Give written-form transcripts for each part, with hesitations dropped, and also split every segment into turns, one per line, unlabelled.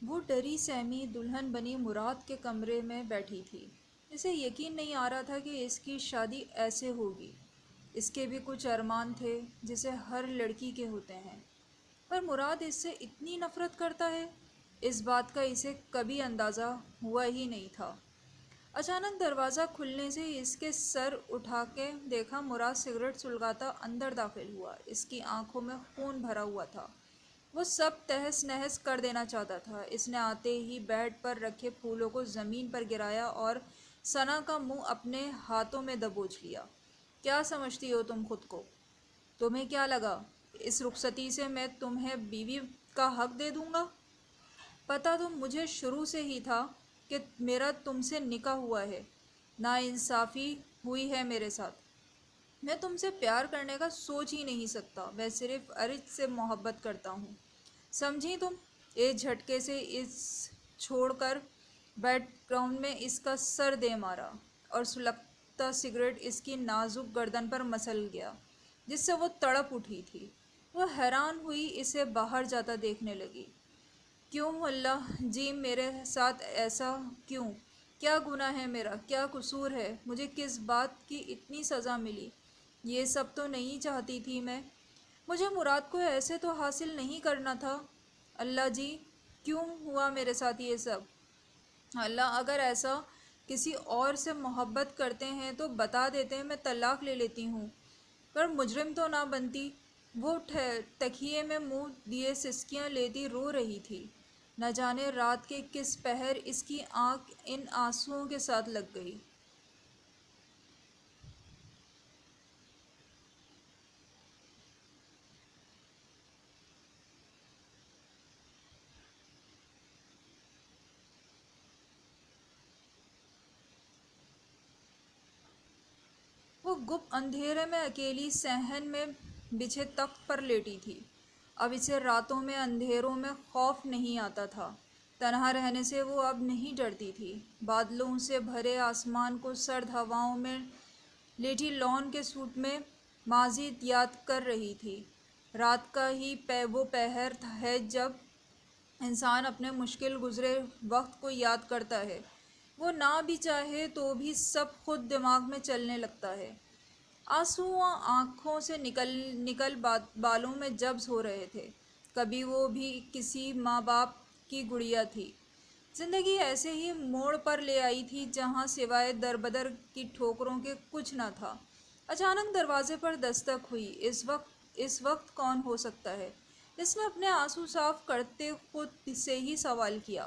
وہ ڈری سہمی دلہن بنی مراد کے کمرے میں بیٹھی تھی۔ اسے یقین نہیں آ رہا تھا کہ اس کی شادی ایسے ہوگی۔ اس کے بھی کچھ ارمان تھے جسے ہر لڑکی کے ہوتے ہیں، پر مراد اس سے اتنی نفرت کرتا ہے، اس بات کا اسے کبھی اندازہ ہوا ہی نہیں تھا۔ اچانک دروازہ کھلنے سے اس کے سر اٹھا کے دیکھا مراد سگریٹ سلگاتا اندر داخل ہوا۔ اس کی آنکھوں میں خون بھرا ہوا تھا، وہ سب تہس نہس کر دینا چاہتا تھا۔ اس نے آتے ہی بیڈ پر رکھے پھولوں کو زمین پر گرایا اور ثنا کا منہ اپنے ہاتھوں میں دبوچ لیا۔ کیا سمجھتی ہو تم خود کو؟ تمہیں کیا لگا اس رخصتی سے میں تمہیں بیوی کا حق دے دوں گا؟ پتہ تو مجھے شروع سے ہی تھا کہ میرا تم سے نکاح ہوا ہے، ناانصافی ہوئی ہے میرے ساتھ۔ میں تم سے پیار کرنے کا سوچ ہی نہیں سکتا، میں صرف ارج سے محبت کرتا ہوں، سمجھی تم؟ ایک جھٹکے سے اس چھوڑ کر بیک گراؤنڈ میں اس کا سر دے مارا اور سلگتا سگریٹ اس کی نازک گردن پر مسل گیا جس سے وہ تڑپ اٹھی تھی۔ وہ حیران ہوئی اسے باہر جاتا دیکھنے لگی۔ کیوں اللہ جی میرے ساتھ ایسا کیوں؟ کیا گناہ ہے میرا؟ کیا قصور ہے؟ مجھے کس بات کی اتنی سزا ملی؟ یہ سب تو نہیں چاہتی تھی میں، مجھے مراد کو ایسے تو حاصل نہیں کرنا تھا۔ اللہ جی کیوں ہوا میرے ساتھ یہ سب؟ اللہ اگر ایسا کسی اور سے محبت کرتے ہیں تو بتا دیتے، میں طلاق لے لیتی ہوں، پر مجرم تو نہ بنتی۔ وہ تکیے میں منہ دیے سسکیاں لیتی رو رہی تھی۔ نہ جانے رات کے کس پہر اس کی آنکھ ان آنسوؤں کے ساتھ لگ گئی۔ وہ گپ اندھیرے میں اکیلی صحن میں بچھے تخت پر لیٹی تھی۔ اب اسے راتوں میں اندھیروں میں خوف نہیں آتا تھا، تنہا رہنے سے وہ اب نہیں ڈرتی تھی۔ بادلوں سے بھرے آسمان کو سرد ہواؤں میں لیٹی لون کے سوٹ میں ماضی یاد کر رہی تھی۔ رات کا ہی وہ پہر ہے جب انسان اپنے مشکل گزرے وقت کو یاد کرتا ہے، وہ نہ بھی چاہے تو بھی سب خود دماغ میں چلنے لگتا ہے۔ آنسو آنکھوں سے نکل نکل بالوں میں جبس ہو رہے تھے۔ کبھی وہ بھی کسی ماں باپ کی گڑیا تھی۔ زندگی ایسے ہی موڑ پر لے آئی تھی جہاں سوائے در بدر کی ٹھوکروں کے کچھ نہ تھا۔ اچانک دروازے پر دستک ہوئی۔ اس وقت کون ہو سکتا ہے؟ اس نے اپنے آنسو صاف کرتے خود سے ہی سوال کیا۔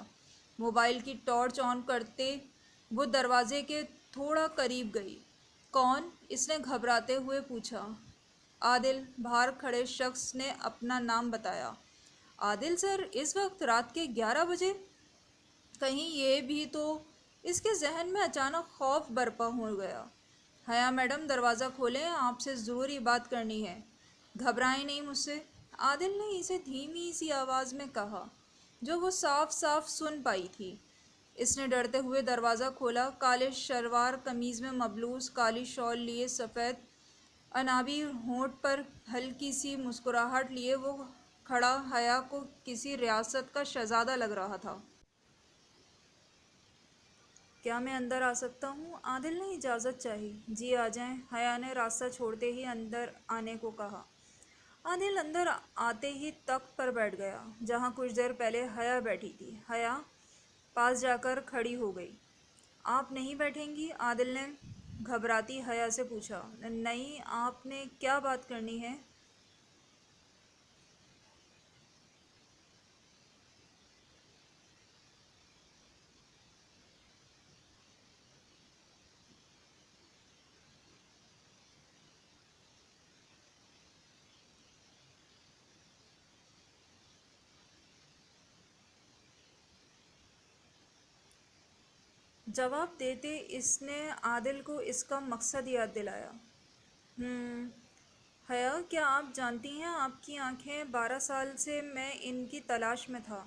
موبائل کی ٹارچ آن کرتے وہ دروازے کے تھوڑا قریب گئی۔ کون؟ اس نے گھبراتے ہوئے پوچھا۔ عادل، باہر کھڑے شخص نے اپنا نام بتایا۔ عادل سر، اس وقت رات کے 11 بجے؟ کہیں یہ بھی تو؟ اس کے ذہن میں اچانک خوف برپا ہو گیا۔ حیا میڈم دروازہ کھولیں، آپ سے ضروری بات کرنی ہے۔ گھبرائیں نہیں مجھ سے، عادل نے اسے دھیمی سی آواز میں کہا جو وہ صاف صاف سن پائی تھی۔ اس نے ڈرتے ہوئے دروازہ کھولا۔ کالے شلوار قمیض میں ملبوس، کالی شال لیے، سفید انابی ہونٹ پر ہلکی سی مسکراہٹ لیے وہ کھڑا حیا کو کسی ریاست کا شہزادہ لگ رہا تھا۔ کیا میں اندر آ سکتا ہوں؟ عادل نے اجازت چاہی۔ جی آ جائیں، حیا نے راستہ چھوڑتے ہی اندر آنے کو کہا۔ عادل اندر آتے ہی تخت پر بیٹھ گیا جہاں کچھ دیر پہلے حیا بیٹھی تھی۔ حیا پاس جا کر کھڑی ہو گئی۔ آپ نہیں بیٹھیں گی؟ عادل نے گھبراتی حیا سے پوچھا۔ نہیں، آپ نے کیا بات کرنی ہے؟ جواب دیتے اس نے عادل کو اس کا مقصد یاد دلایا۔ حیا، کیا آپ جانتی ہیں آپ کی آنکھیں 12 سال سے میں ان کی تلاش میں تھا۔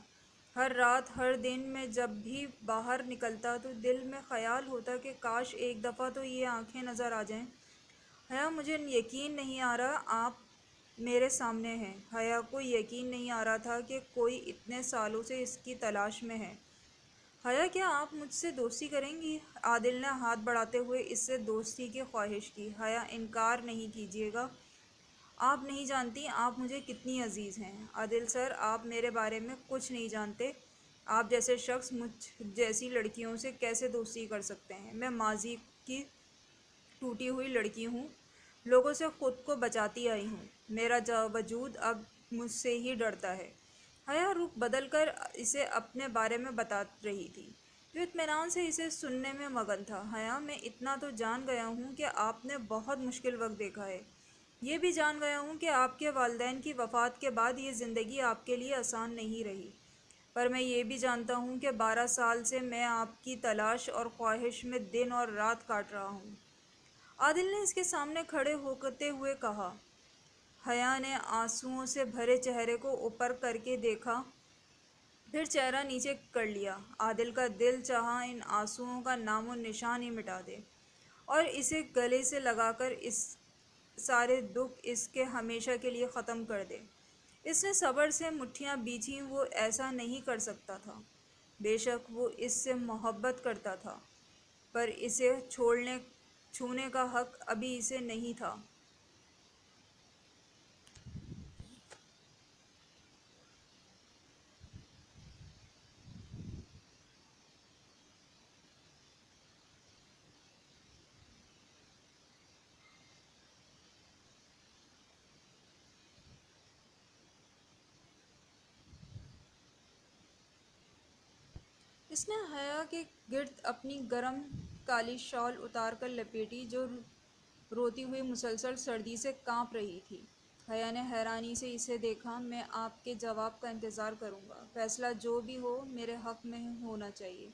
ہر رات ہر دن میں جب بھی باہر نکلتا تو دل میں خیال ہوتا کہ کاش ایک دفعہ تو یہ آنکھیں نظر آ جائیں۔ حیا، مجھے یقین نہیں آ رہا آپ میرے سامنے ہے۔ حیا کو یقین نہیں آ رہا تھا کہ کوئی اتنے سالوں سے اس کی تلاش میں ہے۔ حیا، کیا آپ مجھ سے دوستی کریں گی؟ عادل نے ہاتھ بڑھاتے ہوئے اس سے دوستی کی خواہش کی۔ حیا، انکار نہیں کیجیے گا، آپ نہیں جانتی آپ مجھے کتنی عزیز ہیں۔ عادل سر، آپ میرے بارے میں کچھ نہیں جانتے۔ آپ جیسے شخص مجھ جیسی لڑکیوں سے کیسے دوستی کر سکتے ہیں؟ میں ماضی کی ٹوٹی ہوئی لڑکی ہوں، لوگوں سے خود کو بچاتی آئی ہوں۔ میرا وجود اب مجھ سے ہی ڈرتا ہے۔ حیا رخ بدل کر اسے اپنے بارے میں بتا رہی تھی، جو اطمینان سے اسے سننے میں مگن تھا۔ حیا، میں اتنا تو جان گیا ہوں کہ آپ نے بہت مشکل وقت دیکھا ہے۔ یہ بھی جان گیا ہوں کہ آپ کے والدین کی وفات کے بعد یہ زندگی آپ کے لیے آسان نہیں رہی۔ پر میں یہ بھی جانتا ہوں کہ 12 سال سے میں آپ کی تلاش اور خواہش میں دن اور رات کاٹ رہا ہوں۔ عادل نے اس کے سامنے کھڑے ہوتے ہوئے کہا۔ حیا نے آنسوؤں سے بھرے چہرے کو اوپر کر کے دیکھا، پھر چہرہ نیچے کر لیا۔ عادل کا دل چاہا ان آنسوؤں کا نام و نشان ہی مٹا دے اور اسے گلے سے لگا کر اس سارے دکھ اس کے ہمیشہ کے لیے ختم کر دے۔ اس نے صبر سے مٹھیاں بیچھیں، وہ ایسا نہیں کر سکتا تھا۔ بے شک وہ اس سے محبت کرتا تھا، پر اسے چھونے کا حق ابھی اسے نہیں تھا۔ اس نے حیا کے گرد اپنی گرم کالی شال اتار کر لپیٹی، جو روتی ہوئی مسلسل سردی سے کانپ رہی تھی۔ حیا نے حیرانی سے اسے دیکھا۔ میں آپ کے جواب کا انتظار کروں گا، فیصلہ جو بھی ہو میرے حق میں ہونا چاہیے۔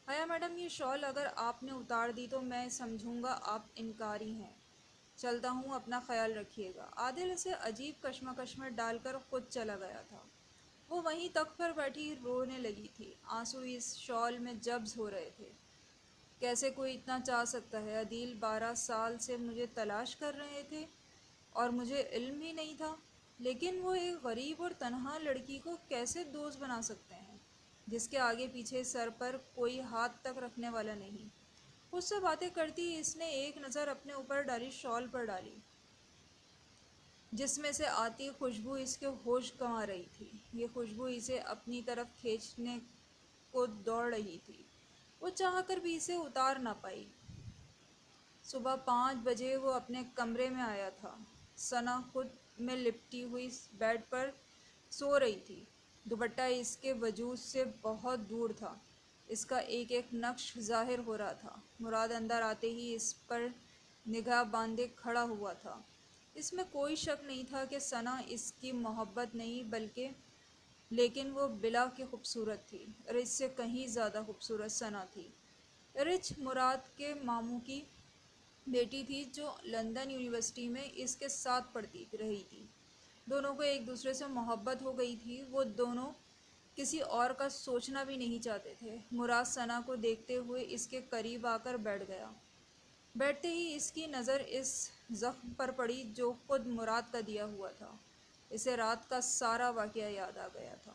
حیا میڈم، یہ شال اگر آپ نے اتار دی تو میں سمجھوں گا آپ انکاری ہیں۔ چلتا ہوں، اپنا خیال رکھیے گا۔ عادل اسے عجیب کشمکش میں ڈال کر خود چلا گیا تھا۔ وہ وہیں تخت پر بیٹھی رونے لگی تھی، آنسو اس شال میں جبس ہو رہے تھے۔ کیسے کوئی اتنا چاہ سکتا ہے؟ عادل 12 سال سے مجھے تلاش کر رہے تھے اور مجھے علم ہی نہیں تھا، لیکن وہ ایک غریب اور تنہا لڑکی کو کیسے دوست بنا سکتے ہیں، جس کے آگے پیچھے سر پر کوئی ہاتھ تک رکھنے والا نہیں؟ خود سے باتیں کرتی اس نے ایک نظر اپنے اوپر ڈالی شال پر ڈالی، جس میں سے آتی خوشبو اس کے ہوش گنوا رہی تھی۔ یہ خوشبو اسے اپنی طرف کھینچنے کو دوڑ رہی تھی، وہ چاہ کر بھی اسے اتار نہ پائی۔ صبح 5 بجے وہ اپنے کمرے میں آیا تھا۔ ثنا خود میں لپٹی ہوئی بیڈ پر سو رہی تھی، دوپٹہ اس کے وجود سے بہت دور تھا، اس کا ایک ایک نقش ظاہر ہو رہا تھا۔ مراد اندر آتے ہی اس پر نگاہ باندھے کھڑا ہوا تھا۔ اس میں کوئی شک نہیں تھا کہ ثنا اس کی محبت نہیں بلکہ لیکن وہ بلا کے خوبصورت تھی۔ رچ سے کہیں زیادہ خوبصورت ثنا تھی۔ رچ مراد کے ماموں کی بیٹی تھی، جو لندن یونیورسٹی میں اس کے ساتھ پڑھتی رہی تھی۔ دونوں کو ایک دوسرے سے محبت ہو گئی تھی، وہ دونوں کسی اور کا سوچنا بھی نہیں چاہتے تھے۔ مراد ثنا کو دیکھتے ہوئے اس کے قریب آ کر بیٹھ گیا۔ بیٹھتے ہی اس کی نظر اس زخم پر پڑی جو خود مراد کا دیا ہوا تھا۔ اسے رات کا سارا واقعہ یاد آ گیا تھا۔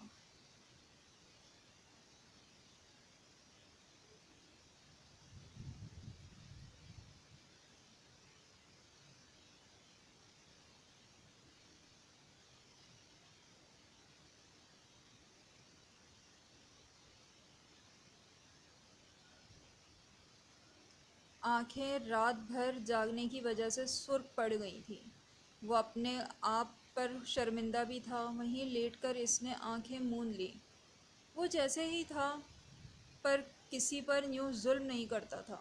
آنکھیں رات بھر جاگنے کی وجہ سے سرخ پڑ گئی تھیں۔ وہ اپنے آپ پر شرمندہ بھی تھا۔ وہیں لیٹ کر اس نے آنکھیں موند لیں۔ وہ جیسے ہی تھا، پر کسی پر یوں ظلم نہیں کرتا تھا،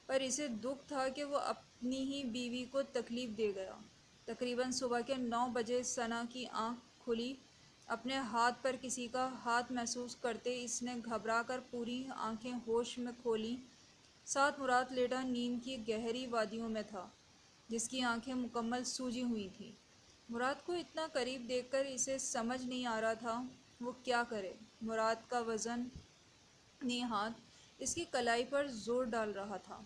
پر اسے دکھ تھا کہ وہ اپنی ہی بیوی کو تکلیف دے گیا۔ تقریباً صبح کے 9 بجے ثنا کی آنکھ کھلی۔ اپنے ہاتھ پر کسی کا ہاتھ محسوس کرتے اس نے گھبرا کر پوری آنکھیں ہوش میں کھولیں۔ ساتھ مراد لیٹا نیند کی گہری وادیوں میں تھا، جس کی آنکھیں مکمل سوجی ہوئی تھیں۔ مراد کو اتنا قریب دیکھ کر اسے سمجھ نہیں آ رہا تھا وہ کیا کرے۔ مراد کا وزن ہاتھ اس کی کلائی پر زور ڈال رہا تھا۔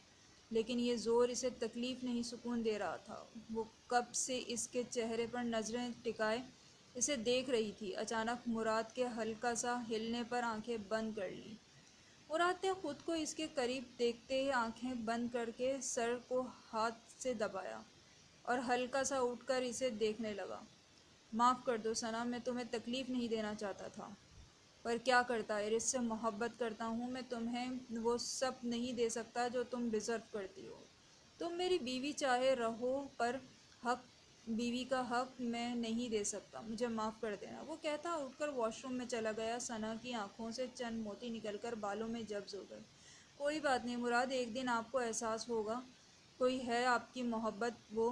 لیکن یہ زور اسے تکلیف نہیں سکون دے رہا تھا۔ وہ کب سے اس کے چہرے پر نظریں ٹکائے اسے دیکھ رہی تھی۔ اچانک مراد کے ہلکا سا ہلنے پر آنکھیں بند کر لیں۔ مراد نے خود کو اس کے قریب دیکھتے ہی آنکھیں بند کر کے سر کو ہاتھ سے دبایا اور ہلکا سا اٹھ کر اسے دیکھنے لگا۔ معاف کر دو ثنا، میں تمہیں تکلیف نہیں دینا چاہتا تھا، پر کیا کرتا، ایرس سے محبت کرتا ہوں میں، تمہیں وہ سب نہیں دے سکتا جو تم ڈیزرو کرتی ہو۔ تم میری بیوی چاہے رہو، پر حق بیوی کا حق میں نہیں دے سکتا، مجھے معاف کر دینا۔ وہ کہتا اٹھ کر واش روم میں چلا گیا۔ ثنا کی آنکھوں سے چند موتی نکل کر بالوں میں جبس ہو گئے۔ کوئی بات نہیں مراد، ایک دن آپ کو احساس ہوگا کوئی ہے آپ کی محبت، وہ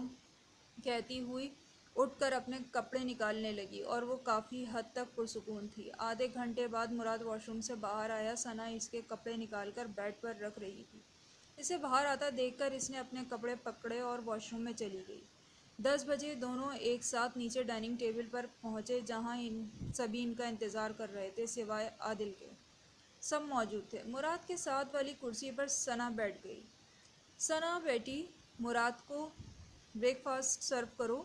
کہتی ہوئی اٹھ کر اپنے کپڑے نکالنے لگی، اور وہ کافی حد تک پرسکون تھی۔ آدھے گھنٹے بعد مراد واش روم سے باہر آیا۔ ثنا اس کے کپڑے نکال کر بیڈ پر رکھ رہی تھی۔ اسے باہر آتا دیکھ کر اس نے اپنے کپڑے پکڑے اور واش روم میں چلی گئی۔ 10 بجے دونوں ایک ساتھ نیچے ڈائننگ ٹیبل پر پہنچے، جہاں سبھی ان کا انتظار کر رہے تھے سوائے عادل کے۔ سب موجود تھے۔ مراد کے ساتھ والی کرسی پر ثنا بیٹھ گئی۔ ثنا بیٹی، مراد کو بریک فاسٹ سرو کرو،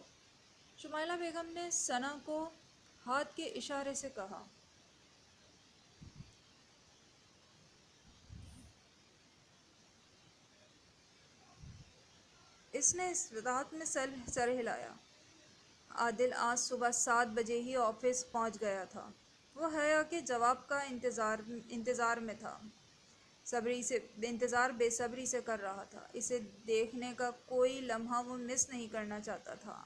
شمائلہ بیگم نے ثنا کو ہاتھ کے اشارے سے کہا۔ اس نے استطاعت میں سر ہلایا۔ عادل آج صبح 7 بجے ہی آفس پہنچ گیا تھا۔ وہ حیا کے جواب کا انتظار میں تھا، انتظار بے صبری سے کر رہا تھا۔ اسے دیکھنے کا کوئی لمحہ وہ مس نہیں کرنا چاہتا تھا۔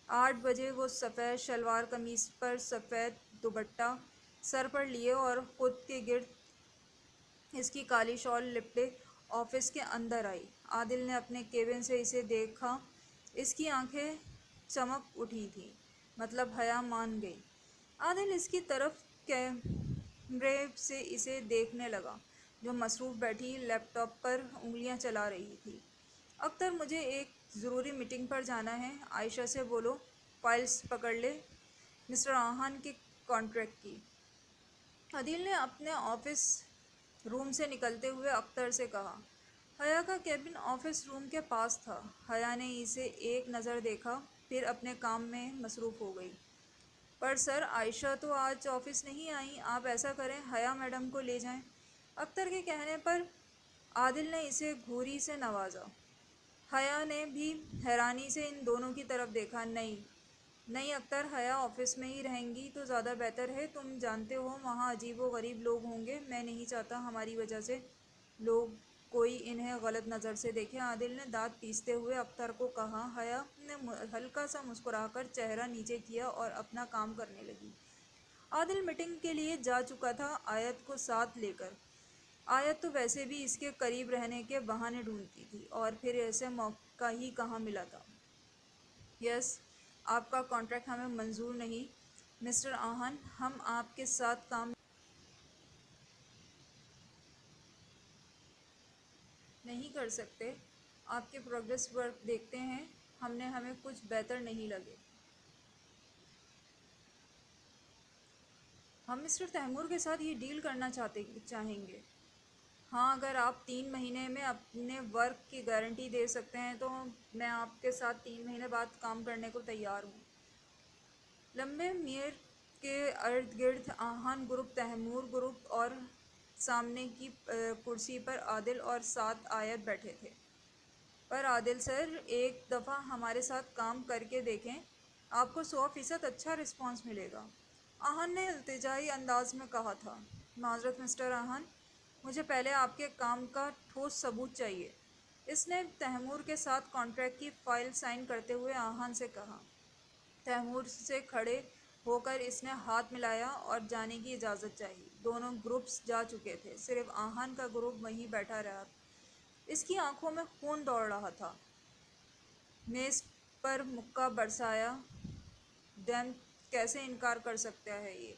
8 بجے وہ سفید شلوار قمیص پر سفید دوپٹہ سر پر لیے اور خود کے گرد اس کی کالی شال لپٹے آفس کے اندر آئی۔ عادل نے اپنے کیبن سے اسے دیکھا۔ اس کی آنکھیں چمک اٹھی تھیں، مطلب حیا مان گئی۔ عادل اس کی طرف کیمرے سے اسے دیکھنے لگا، جو مصروف بیٹھی لیپ ٹاپ پر انگلیاں چلا رہی تھی۔ اختر، مجھے ایک ضروری میٹنگ پر جانا ہے، عائشہ سے بولو فائلز پکڑ لے، مسٹر آہن کے کانٹریکٹ کی۔ عادل نے اپنے آفس روم سے نکلتے ہوئے اختر سے کہا۔ حیا کا کیبن آفس روم کے پاس تھا۔ حیا نے اسے ایک نظر دیکھا، پھر اپنے کام میں مصروف ہو گئی۔ پر سر، عائشہ تو آج آفس نہیں آئیں، آپ ایسا کریں حیا میڈم کو لے جائیں۔ اختر کے کہنے پر عادل نے اسے گھوری سے نوازا۔ حیا نے بھی حیرانی سے ان دونوں کی طرف دیکھا۔ نہیں اختر، حیا آفس میں ہی رہیں گی تو زیادہ بہتر ہے، تم جانتے ہو وہاں عجیب و غریب لوگ ہوں گے، میں نہیں چاہتا ہماری وجہ سے لوگ کوئی انہیں غلط نظر سے دیکھے۔ عادل نے دانت پیستے ہوئے اختر کو کہا۔ حیا نے ہلکا سا مسکرا کر چہرہ نیچے کیا اور اپنا کام کرنے لگی۔ عادل میٹنگ کے لیے جا چکا تھا آیت کو ساتھ لے کر۔ آیت تو ویسے بھی اس کے قریب رہنے کے بہانے ڈھونڈتی تھی، اور پھر ایسے موقع ہی کہاں ملا تھا۔ یس، آپ کا کانٹریکٹ ہمیں منظور نہیں مسٹر آہن، ہم آپ کے ساتھ کام نہیں کر سکتے۔ آپ کے پروگریس ورک دیکھتے ہیں ہمیں کچھ بہتر نہیں لگے۔ ہم مسٹر تیمور کے ساتھ یہ ڈیل کرنا چاہیں گے۔ ہاں، اگر آپ 3 مہینے میں اپنے ورک کی گارنٹی دے سکتے ہیں تو میں آپ کے ساتھ 3 مہینے بعد کام کرنے کو تیار ہوں۔ لمبے میر کے ارد گرد آہن گروپ، تیمور گروپ اور سامنے کی کرسی پر عادل اور ساتھ آیت بیٹھے تھے۔ پر عادل سر، ایک دفعہ ہمارے ساتھ کام کر کے دیکھیں، آپ کو 100% اچھا رسپانس ملے گا، آہن نے التجائی انداز میں کہا تھا۔ معذرت مسٹر آہن، مجھے پہلے آپ کے کام کا ٹھوس ثبوت چاہیے، اس نے تیمور کے ساتھ کانٹریکٹ کی فائل سائن کرتے ہوئے آہن سے کہا۔ تیمور سے کھڑے ہو کر اس نے ہاتھ ملایا اور جانے کی اجازت چاہی۔ دونوں گروپس جا چکے تھے، صرف آہن کا گروپ وہیں بیٹھا رہا۔ اس کی آنکھوں میں خون دوڑ رہا تھا۔ میز پر مکہ برسایا۔ ڈیم کیسے انکار کر سکتا ہے یہ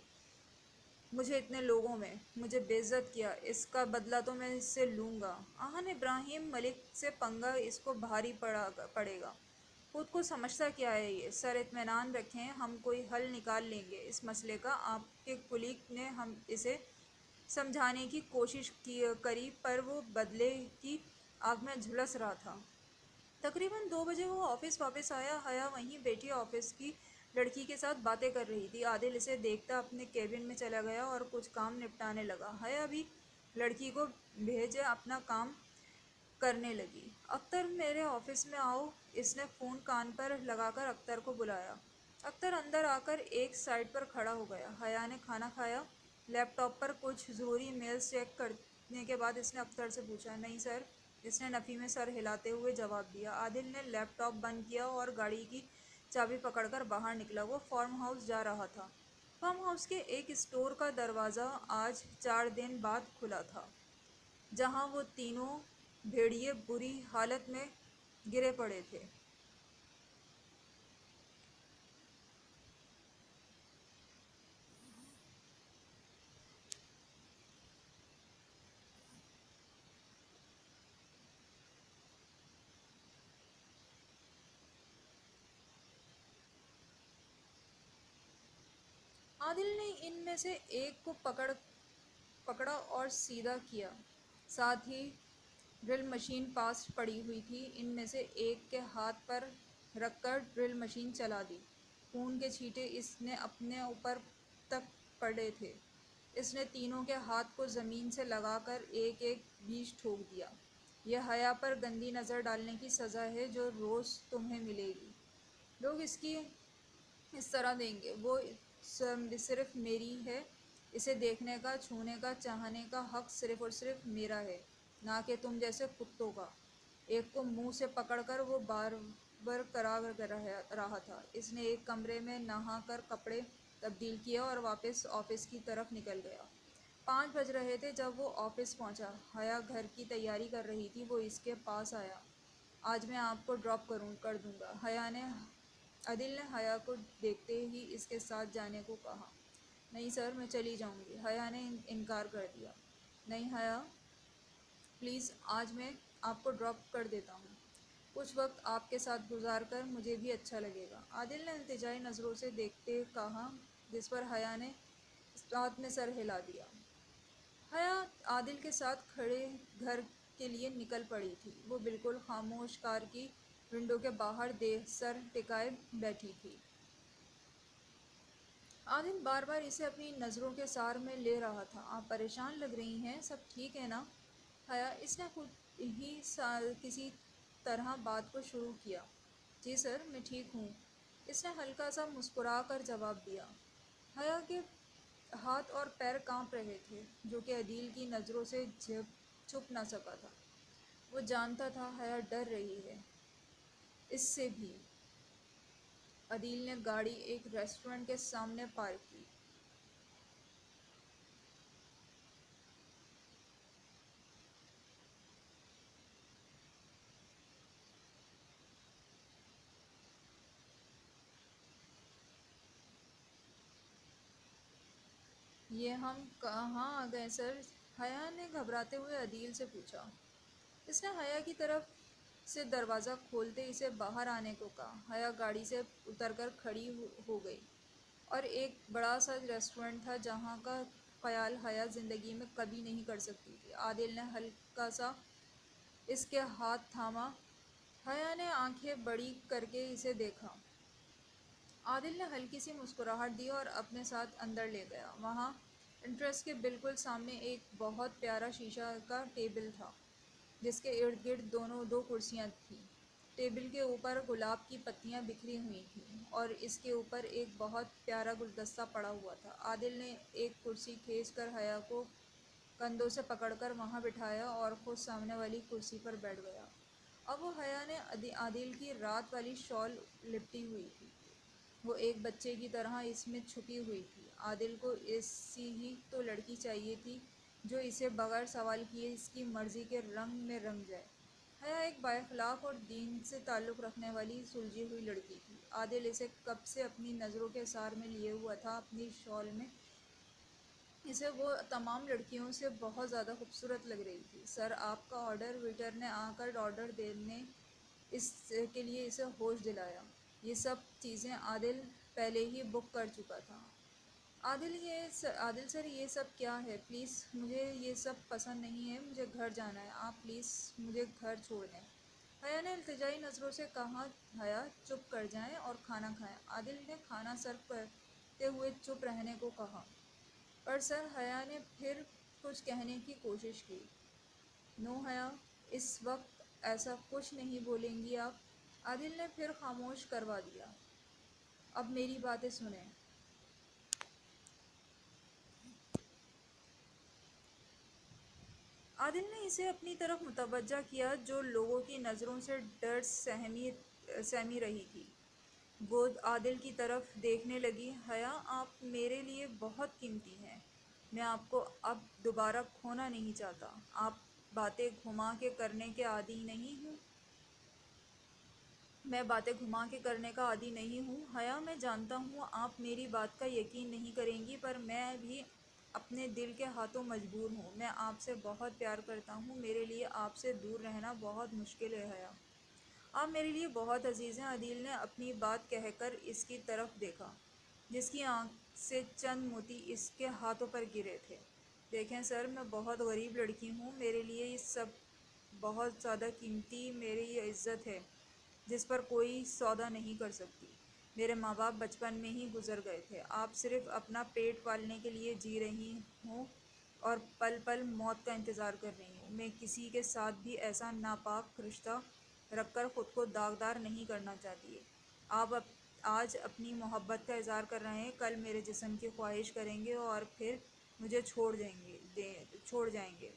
مجھے اتنے لوگوں میں، مجھے بے عزت کیا، اس کا بدلہ تو میں اس سے لوں گا۔ آہن، ابراہیم ملک سے پنگا اس کو بھاری پڑے گا، خود کو سمجھتا کیا ہے یہ؟ سر، اطمینان رکھیں، ہم کوئی حل نکال لیں گے اس مسئلے کا۔ آپ کے کولیگ نے اسے سمجھانے کی کوشش کری، پر وہ بدلے کی آگ میں جھلس رہا تھا۔ تقریباً 2 بجے وہ آفس واپس آیا۔ حیا وہیں بیٹھی آفس کی لڑکی کے ساتھ باتیں کر رہی تھی۔ عادل اسے دیکھتا اپنے کیبن میں چلا گیا اور کچھ کام نپٹانے لگا۔ حیا بھی لڑکی کو بھیجے اپنا کام کرنے لگی۔ اختر میرے آفس میں آؤ، اس نے فون کان پر لگا کر اختر کو بلایا۔ اختر اندر آ کر ایک سائڈ پر کھڑا ہو گیا۔ حیا نے کھانا کھایا۔ لیپ ٹاپ پر کچھ ضروری میلز چیک کرنے کے بعد اس نے اختر سے پوچھا۔ نہیں سر، اس نے نفی میں سر ہلاتے ہوئے جواب دیا۔ عادل نے لیپ ٹاپ بند کیا اور گاڑی کی چابی پکڑ کر باہر نکلا۔ وہ فارم ہاؤس جا رہا تھا۔ فارم ہاؤس کے ایک اسٹور کا دروازہ آج 4 دن بعد کھلا تھا، جہاں وہ تینوں بھیڑیے بری حالت میں گرے پڑے تھے۔ عادل نے ان میں سے ایک کو پکڑا اور سیدھا کیا۔ ساتھ ہی ڈرل مشین پاس پڑی ہوئی تھی۔ ان میں سے ایک کے ہاتھ پر رکھ کر ڈرل مشین چلا دی۔ خون کے چھینٹے اس نے اپنے اوپر تک پڑے تھے۔ اس نے تینوں کے ہاتھ کو زمین سے لگا کر ایک ایک بیج ٹھوک دیا۔ یہ حیا پر گندی نظر ڈالنے کی سزا ہے جو روز تمہیں ملے گی۔ لوگ اس کی اس طرح دیں گے۔ وہ صرف میری ہے۔ اسے دیکھنے کا، چھونے کا، چاہنے کا حق صرف اور صرف میرا ہے، نہ کہ تم جیسے کتوں کا۔ ایک کو منہ سے پکڑ کر وہ بار بار کرا رہا تھا۔ اس نے ایک کمرے میں نہا کر کپڑے تبدیل کیے اور واپس آفس کی طرف نکل گیا۔ 5 بج رہے تھے جب وہ آفس پہنچا۔ حیا گھر کی تیاری کر رہی تھی۔ وہ اس کے پاس آیا۔ آج میں آپ کو ڈراپ کر دوں گا، عادل نے حیا کو دیکھتے ہی اس کے ساتھ جانے کو کہا۔ نہیں سر، میں چلی جاؤں گی، حیا نے انکار کر دیا۔ نہیں حیا، پلیز، آج میں آپ کو ڈراپ کر دیتا ہوں۔ کچھ وقت آپ کے ساتھ گزار کر مجھے بھی اچھا لگے گا، عادل نے التجائی نظروں سے دیکھتے کہا، جس پر حیا نے ساتھ میں سر ہلا دیا۔ حیا عادل کے ساتھ کھڑے گھر کے لیے نکل پڑی تھی۔ وہ بالکل خاموش کار کی ونڈو کے باہر سر ٹکائے بیٹھی تھی۔ عادل بار بار اسے اپنی نظروں کے سار میں لے رہا تھا۔ آپ پریشان لگ رہی ہیں، سب ٹھیک ہے نا؟ حیا، اس نے خود ہی کسی طرح بات کو شروع کیا۔ جی سر، میں ٹھیک ہوں، اس نے ہلکا سا مسکرا کر جواب دیا۔ حیا کے ہاتھ اور پیر کانپ رہے تھے، جو کہ عادل کی نظروں سے چھپ نہ سکا تھا۔ وہ جانتا تھا حیا ڈر رہی ہے، اس سے بھی۔ عادل نے گاڑی ایک ریسٹورنٹ کے سامنے پارک کی۔ یہ ہم کہاں آ گئے سر؟ حیا نے گھبراتے ہوئے عادل سے پوچھا۔ اس نے حیا کی طرف سے دروازہ کھولتے اسے باہر آنے کو کہا۔ حیا گاڑی سے اتر کر کھڑی ہو گئی، اور ایک بڑا سا ریسٹورنٹ تھا جہاں کا خیال حیا زندگی میں کبھی نہیں کر سکتی تھی۔ عادل نے ہلکا سا اس کے ہاتھ تھاما۔ حیا نے آنکھیں بڑی کر کے اسے دیکھا۔ عادل نے ہلکی سی مسکراہٹ دی اور اپنے ساتھ اندر لے گیا۔ وہاں انٹریس کے بالکل سامنے ایک بہت پیارا شیشہ کا ٹیبل تھا، جس کے ارد گرد دو کرسیاں تھیں۔ ٹیبل کے اوپر گلاب کی پتیاں بکھری ہوئی تھیں اور اس کے اوپر ایک بہت پیارا گلدستہ پڑا ہوا تھا۔ عادل نے ایک کرسی کھینچ کر حیا کو کندھوں سے پکڑ کر وہاں بٹھایا اور خود سامنے والی کرسی پر بیٹھ گیا۔ اب وہ حیا نے عادل کی رات والی شال لپٹی ہوئی تھی۔ وہ ایک بچے کی طرح اس میں چھپی ہوئی تھی۔ عادل کو ایسی ہی تو لڑکی چاہیے تھی جو اسے بغیر سوال کیے اس کی مرضی کے رنگ میں رنگ جائے۔ حیا ایک بااخلاق اور دین سے تعلق رکھنے والی سلجھی ہوئی لڑکی تھی۔ عادل اسے کب سے اپنی نظروں کے سار میں لیے ہوا تھا، اپنی شال میں۔ اسے وہ تمام لڑکیوں سے بہت زیادہ خوبصورت لگ رہی تھی۔ سر، آپ کا آرڈر، ویٹر نے آ کر آرڈر دینے کے لیے اسے ہوش دلایا۔ یہ سب چیزیں عادل پہلے ہی بک کر چکا تھا۔ عادل سر یہ سب کیا ہے؟ پلیز مجھے یہ سب پسند نہیں ہے، مجھے گھر جانا ہے، آپ پلیز مجھے گھر چھوڑ دیں۔ حیا نے التجائی نظروں سے کہا، حیا چپ کر جائیں اور کھانا کھائیں۔ عادل نے کھانا سرو کرتے ہوئے چپ رہنے کو کہا، پر سر حیا نے پھر کچھ کہنے کی کوشش کی۔ نو حیا، اس وقت ایسا کچھ نہیں بولیں گی آپ۔ عادل نے پھر خاموش کروا دیا۔ اب میری باتیں سنیں۔ عادل نے اسے اپنی طرف متوجہ کیا جو لوگوں کی نظروں سے ڈر سہمی رہی تھی۔ وہ عادل کی طرف دیکھنے لگی۔ حیا، آپ میرے لیے بہت قیمتی ہیں، میں آپ کو اب دوبارہ کھونا نہیں چاہتا۔ آپ باتیں گھما کے کرنے کے عادی نہیں ہوں۔ میں باتیں گھما کے کرنے کا عادی نہیں ہوں۔ حیا، میں جانتا ہوں آپ میری بات کا یقین نہیں کریں گی، پر میں بھی اپنے دل کے ہاتھوں مجبور ہوں۔ میں آپ سے بہت پیار کرتا ہوں، میرے لیے آپ سے دور رہنا بہت مشکل ہے حیا۔ آپ میرے لیے بہت عزیز ہیں۔ عادل نے اپنی بات کہہ کر اس کی طرف دیکھا، جس کی آنکھ سے چند موتی اس کے ہاتھوں پر گرے تھے۔ دیکھیں سر، میں بہت غریب لڑکی ہوں، میرے لیے یہ سب بہت زیادہ قیمتی، میری یہ عزت ہے جس پر کوئی سودا نہیں کر سکتی۔ میرے ماں باپ بچپن میں ہی گزر گئے تھے، آپ صرف اپنا پیٹ پالنے کے لیے جی رہی ہوں اور پل پل موت کا انتظار کر رہی ہوں۔ میں کسی کے ساتھ بھی ایسا ناپاک رشتہ رکھ کر خود کو داغدار نہیں کرنا چاہتی۔ آپ آج اپنی محبت کا اظہار کر رہے ہیں، کل میرے جسم کی خواہش کریں گے اور پھر مجھے چھوڑ جائیں گے۔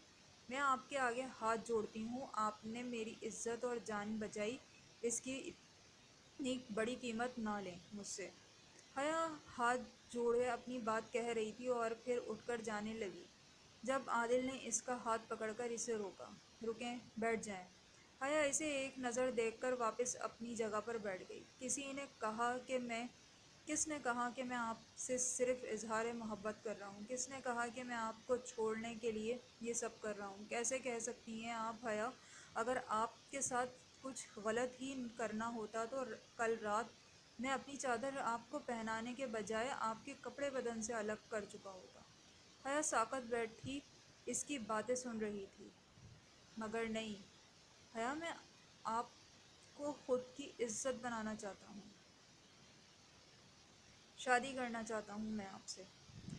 میں آپ کے آگے ہاتھ جوڑتی ہوں، آپ نے میری عزت اور جان بچائی، اس کی اتنی بڑی قیمت نہ لیں مجھ سے۔ حیا ہاتھ جوڑے اپنی بات کہہ رہی تھی اور پھر اٹھ کر جانے لگی، جب عادل نے اس کا ہاتھ پکڑ کر اسے روکا۔ رکیں، بیٹھ جائیں۔ حیا اسے ایک نظر دیکھ کر واپس اپنی جگہ پر بیٹھ گئی۔ کس نے کہا کہ میں آپ سے صرف اظہار محبت کر رہا ہوں؟ کس نے کہا کہ میں آپ کو چھوڑنے کے لیے یہ سب کر رہا ہوں؟ کیسے کہہ سکتی ہیں آپ حیا؟ اگر آپ کے ساتھ کچھ غلط ہی کرنا ہوتا تو کل رات میں اپنی چادر آپ کو پہنانے کے بجائے آپ کے کپڑے بدن سے الگ کر چکا ہوتا۔ حیا ساکت بیٹھی اس کی باتیں سن رہی تھی۔ مگر نہیں حیا، میں آپ کو خود کی عزت بنانا چاہتا ہوں۔ شادی کرنا چاہتا ہوں میں آپ سے۔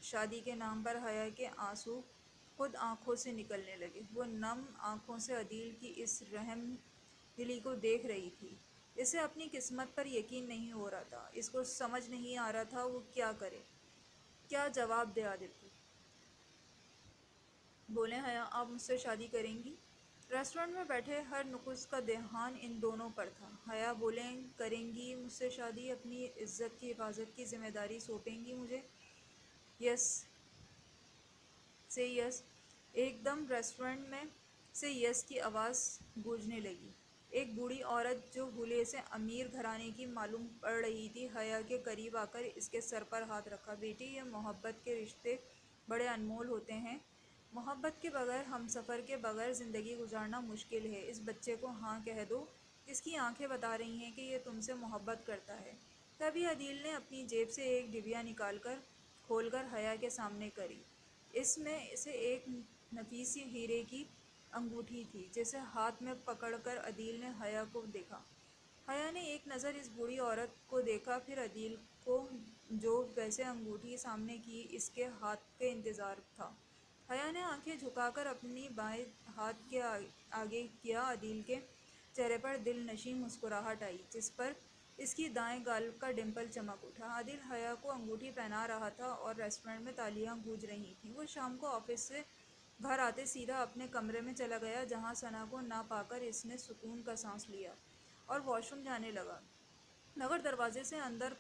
شادی کے نام پر حیا کے آنسو خود آنکھوں سے نکلنے لگے۔ وہ نم آنکھوں سے عادل کی اس رحم دلی کو دیکھ رہی تھی۔ اسے اپنی قسمت پر یقین نہیں ہو رہا تھا۔ اس کو سمجھ نہیں آ رہا تھا وہ کیا کرے، کیا جواب دے عادل کو۔ بولیں حیا، آپ مجھ سے شادی کریں گی؟ ریسٹورینٹ میں بیٹھے ہر نفس کا دھیان ان دونوں پر تھا۔ حیا بولیں، کریں گی مجھ سے شادی؟ اپنی عزت کی حفاظت کی ذمہ داری سونپیں گی مجھے؟ یس سے یس۔ ایک دم ریسٹورینٹ میں سے یس کی آواز گونجنے لگی۔ ایک بوڑھی عورت جو حلیے سے امیر گھرانے کی معلوم پڑ رہی تھی، حیا کے قریب آ کر اس کے سر پر ہاتھ رکھا۔ بیٹی، یہ محبت کے رشتے بڑے انمول ہوتے ہیں۔ محبت کے بغیر، ہم سفر کے بغیر زندگی گزارنا مشکل ہے۔ اس بچے کو ہاں کہہ دو، اس کی آنکھیں بتا رہی ہیں کہ یہ تم سے محبت کرتا ہے۔ تبھی عادل نے اپنی جیب سے ایک ڈبیا نکال کر کھول کر حیا کے سامنے کری۔ اس میں سے ایک نفیس ہیرے کی انگوٹھی تھی، جسے ہاتھ میں پکڑ کر عادل نے حیا کو دیکھا۔ حیا نے ایک نظر اس بوڑھی عورت کو دیکھا، پھر عادل کو، جو ویسے انگوٹھی سامنے کی اس کے ہاتھ کے انتظار تھا۔ حیا نے آنکھیں جھکا کر اپنی بائیں ہاتھ کے آگے کیا۔ عادل کے چہرے پر دل نشیں مسکراہٹ آئی، جس پر اس کی دائیں گال کا ڈمپل چمک اٹھا۔ عادل حیا کو انگوٹھی پہنا رہا تھا اور ریسٹورینٹ میں تالیاں گونج رہی تھیں۔ وہ شام کو آفس سے گھر آتے سیدھا اپنے کمرے میں چلا گیا، جہاں ثنا کو نہ پا کر اس نے سکون کا سانس لیا اور واش روم جانے لگا، مگر دروازے سے اندر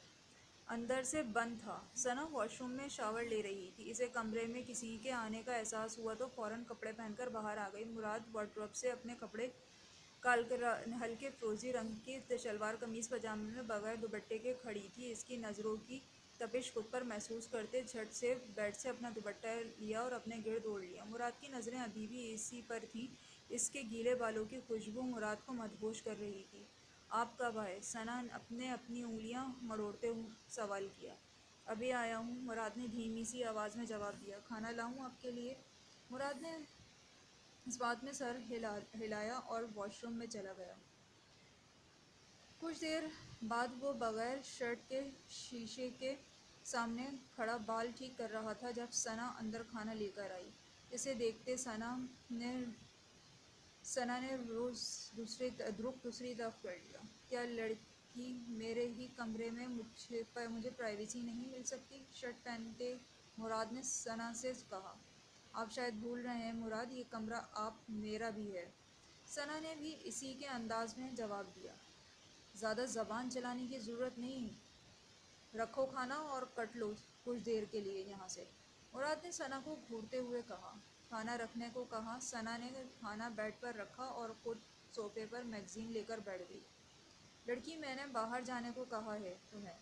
سے بند تھا۔ ثنا واش روم میں شاور لے رہی تھی۔ اسے کمرے میں کسی کے آنے کا احساس ہوا تو فوراً کپڑے پہن کر باہر آ گئی۔ مراد وارڈروب سے اپنے کپڑے نکال کر ہلکے فروزی رنگ کی شلوار قمیض پاجامے میں بغیر دوپٹے کے کھڑی تھی۔ اس کی نظروں کی تپش خود پر محسوس کرتے جھٹ سے بیڈ سے اپنا دوپٹہ لیا اور اپنے گرد اوڑھ لیا۔ مراد کی نظریں ابھی بھی اسی پر تھیں۔ اس کے گیلے بالوں کی خوشبو مراد کو مدہوش کر رہی تھی۔ آپ کب آئے؟ ثنا نے اپنی انگلیاں مروڑتے ہوئے سوال کیا۔ ابھی آیا ہوں، مراد نے دھیمی سی آواز میں جواب دیا۔ کھانا لاؤں آپ کے لیے؟ مراد نے اس بات میں سر ہلایا اور واش روم میں چلا گیا۔ کچھ دیر بعد وہ بغیر شرٹ کے شیشے کے سامنے کھڑا بال ٹھیک کر رہا تھا جب ثنا اندر کھانا لے کر آئی۔ اسے دیکھتے ثنا نے رخ دوسری طرف کر لیا۔ کیا لڑکی میرے ہی کمرے میں مجھے پرائیویسی نہیں مل سکتی؟ شرٹ پہنتے مراد نے ثنا سے کہا۔ آپ شاید بھول رہے ہیں مراد، یہ کمرہ آپ میرا بھی ہے۔ ثنا نے بھی اسی کے انداز میں جواب دیا۔ زیادہ زبان چلانے کی ضرورت نہیں، رکھو کھانا اور کٹ لو کچھ دیر کے لیے یہاں سے، مراد نے ثنا کو گھورتے ہوئے کہا۔ کھانا رکھنے کو کہا۔ ثنا نے کھانا بیڈ پر رکھا اور خود صوفے پر میگزین لے کر بیٹھ گئی۔ لڑکی، میں نے باہر جانے کو کہا ہے تمہیں،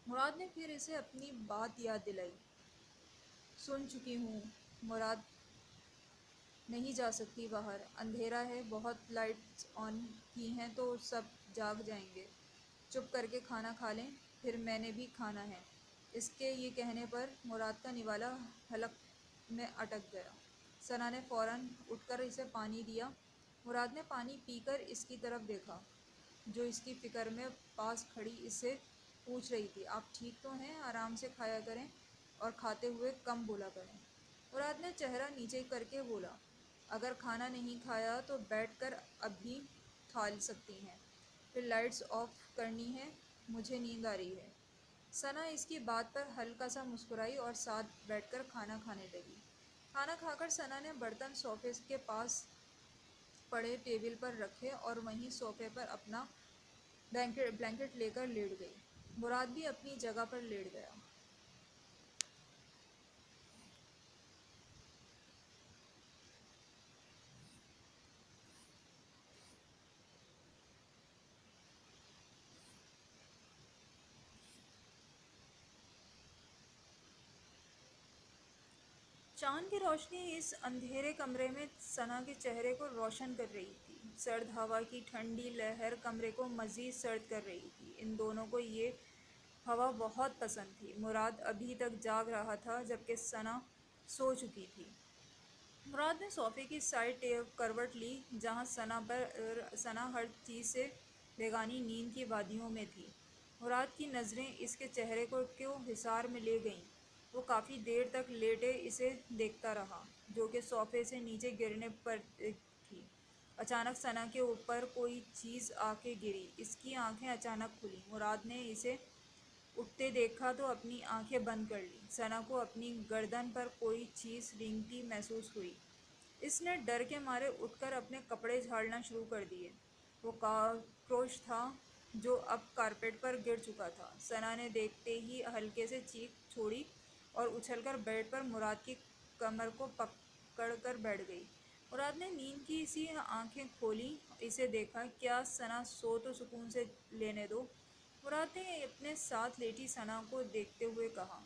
مراد نے پھر اسے اپنی بات یاد دلائی۔ سن چکی ہوں مراد، نہیں جا سکتی باہر، اندھیرا ہے بہت، لائٹس آن کی ہیں تو سب جاگ جائیں گے۔ چپ کر کے کھانا کھا لیں، پھر میں نے بھی کھانا ہے۔ اس کے یہ کہنے پر مراد کا نوالا حلق میں اٹک گیا۔ ثنا نے فوراً اٹھ کر اسے پانی دیا۔ مراد نے پانی پی کر اس کی طرف دیکھا جو اس کی فکر میں پاس کھڑی اس سے پوچھ رہی تھی۔ آپ ٹھیک تو ہیں؟ آرام سے کھایا کریں اور کھاتے ہوئے کم بولا کریں۔ مراد نے چہرہ نیچے کر کے بولا، اگر کھانا نہیں کھایا تو بیٹھ کر ابھی کھا سکتی ہیں، پھر لائٹس آف کرنی ہے، مجھے نیند آ رہی ہے۔ ثنا اس کی بات پر ہلکا سا مسکرائی اور ساتھ بیٹھ کر کھانا کھانے لگی۔ کھانا کھا کر ثنا نے برتن صوفے کے پاس پڑے ٹیبل پر رکھے اور وہیں صوفے پر اپنا بلینکٹ لے کر لیٹ گئی۔ مراد بھی اپنی جگہ پر لیٹ گیا۔ چاند کی روشنی اس اندھیرے کمرے میں ثنا کے چہرے کو روشن کر رہی تھی۔ سرد ہوا کی ٹھنڈی لہر کمرے کو مزید سرد کر رہی تھی۔ ان دونوں کو یہ ہوا بہت پسند تھی۔ مراد ابھی تک جاگ رہا تھا جبکہ ثنا سو چکی تھی۔ مراد نے صوفے کی سائڈ کروٹ لی جہاں ثنا ہر چیز سے بیگانی نیند کی وادیوں میں تھی۔ مراد کی نظریں اس کے چہرے کو حصار میں لے گئیں۔ وہ کافی دیر تک لیٹے اسے دیکھتا رہا جو کہ صوفے سے نیچے گرنے پر تھی۔ اچانک ثنا کے اوپر کوئی چیز آ کے گری۔ اس کی آنکھیں اچانک کھلیں۔ مراد نے اسے اٹھتے دیکھا تو اپنی آنکھیں بند کر لیں۔ ثنا کو اپنی گردن پر کوئی چیز رینگتی محسوس ہوئی۔ اس نے ڈر کے مارے اٹھ کر اپنے کپڑے جھاڑنا شروع کر دیے۔ وہ کاکروچ تھا جو اب کارپیٹ پر گر چکا تھا۔ ثنا نے دیکھتے ہی ہلکے سے چیخ چھوڑی اور اچھل کر بیڈ پر مراد کی کمر کو پکڑ کر بیٹھ گئی۔ مراد نے نیند کی سی آنکھیں کھولیں، اسے دیکھا۔ کیا ثنا، سو تو سکون سے لینے دو، مراد نے اپنے ساتھ لیٹی ثنا کو دیکھتے ہوئے کہا۔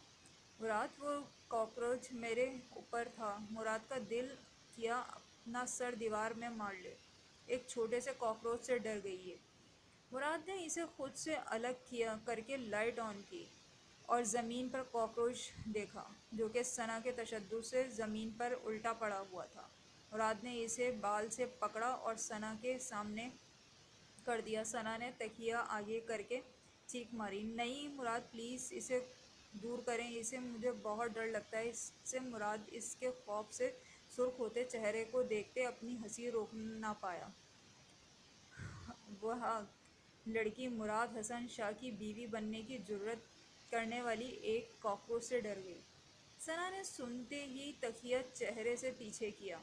مراد، وہ کاکروچ میرے اوپر تھا۔ مراد کا دل کیا اپنا سر دیوار میں مار لے۔ ایک چھوٹے سے کاکروچ سے ڈر گئی ہے۔ مراد نے اسے خود سے الگ کر کے لائٹ آن کی اور زمین پر کاکروچ دیکھا جو کہ ثنا کے تشدد سے زمین پر الٹا پڑا ہوا تھا۔ مراد نے اسے بال سے پکڑا اور ثنا کے سامنے کر دیا۔ ثنا نے تکیہ آگے کر کے چیخ ماری، نہیں مراد پلیز اسے دور کریں، اسے مجھے بہت ڈر لگتا ہے اس سے۔ مراد اس کے خوف سے سرخ ہوتے چہرے کو دیکھتے اپنی ہنسی روک نہ پایا۔ وہ لڑکی مراد حسن شاہ کی بیوی بننے کی جرات کرنے والی ایک کاکروچ سے ڈر گئی۔ ثنا نے سنتے ہی تکیہ چہرے سے پیچھے کیا۔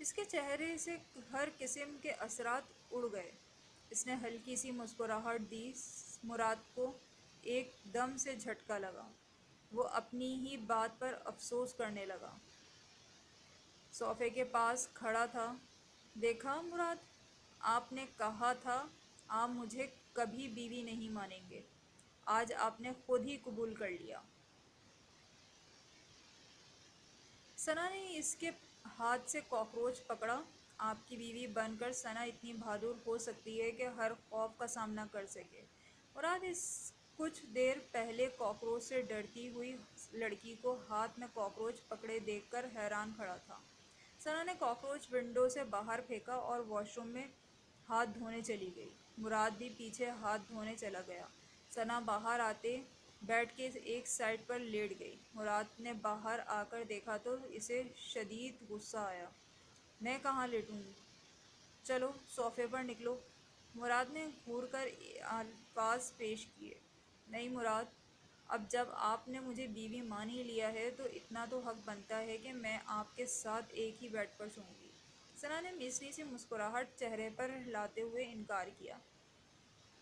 اس کے چہرے سے ہر قسم کے اثرات اڑ گئے۔ اس نے ہلکی سی مسکراہٹ دی۔ مراد کو ایک دم سے جھٹکا لگا۔ وہ اپنی ہی بات پر افسوس کرنے لگا۔ صوفے کے پاس کھڑا تھا۔ دیکھا مراد، آپ نے کہا تھا آپ مجھے کبھی بیوی نہیں مانیں گے، آج آپ نے خود ہی قبول کر لیا۔ ثنا نے اس کے ہاتھ سے کاکروچ پکڑا۔ آپ کی بیوی بن کر ثنا اتنی بہادر ہو سکتی ہے کہ ہر خوف کا سامنا کر سکے۔ مراد اس کچھ دیر پہلے کاکروچ سے ڈرتی ہوئی لڑکی کو ہاتھ میں کاکروچ پکڑے دیکھ کر حیران کھڑا تھا۔ ثنا نے کاکروچ ونڈو سے باہر پھینکا اور واش روم میں ہاتھ دھونے چلی گئی۔ مراد بھی پیچھے ہاتھ دھونے چلا گیا۔ ثنا باہر آتے بیڈ کے ایک سائڈ پر لیٹ گئی۔ مراد نے باہر آ کر دیکھا تو اسے شدید غصہ آیا۔ میں کہاں لیٹوں؟ چلو صوفے پر نکلو۔ مراد نے گھور کر الفاظ پیش کیے۔ نہیں مراد، اب جب آپ نے مجھے بیوی مان ہی لیا ہے تو اتنا تو حق بنتا ہے کہ میں آپ کے ساتھ ایک ہی بیڈ پر سوؤں گی۔ ثنا نے مصری سی مسکراہٹ چہرے پر لاتے ہوئے انکار کیا۔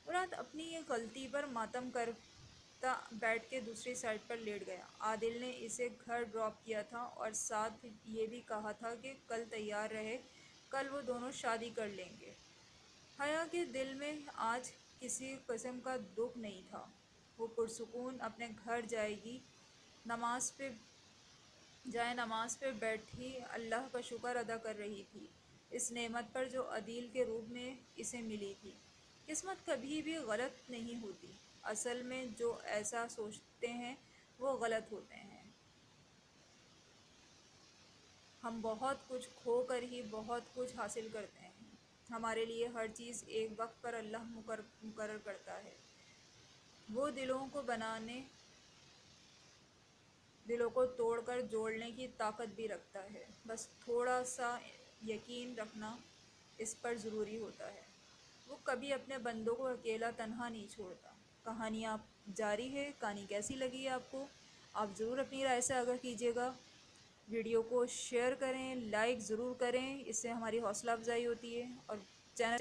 مراد اپنی یہ غلطی پر ماتم کرتا بیڈ کے دوسری سائڈ پر لیٹ گیا۔ عادل نے اسے گھر ڈراپ کیا تھا اور ساتھ یہ بھی کہا تھا کہ کل تیار رہے، کل وہ دونوں شادی کر لیں گے۔ حیا کے دل میں آج کسی قسم کا دکھ نہیں تھا۔ وہ پرسکون اپنے گھر نماز پہ بیٹھی اللہ کا شکر ادا کر رہی تھی، اس نعمت پر جو عادل کے روپ میں اسے ملی تھی۔ قسمت کبھی بھی غلط نہیں ہوتی، اصل میں جو ایسا سوچتے ہیں وہ غلط ہوتے ہیں۔ ہم بہت کچھ کھو کر ہی بہت کچھ حاصل کرتے ہیں۔ ہمارے لیے ہر چیز ایک وقت پر اللہ مقرر کرتا ہے۔ وہ دلوں کو توڑ کر جوڑنے کی طاقت بھی رکھتا ہے، بس تھوڑا سا یقین رکھنا اس پر ضروری ہوتا ہے۔ وہ کبھی اپنے بندوں کو اکیلا تنہا نہیں چھوڑتا۔ کہانی آپ جاری ہے۔ کہانی کیسی لگی آپ کو؟ آپ ضرور اپنی رائے سے آگاہ کیجیے گا۔ ویڈیو کو شیئر کریں، لائک ضرور کریں، اس سے ہماری حوصلہ افزائی ہوتی ہے، اور چینل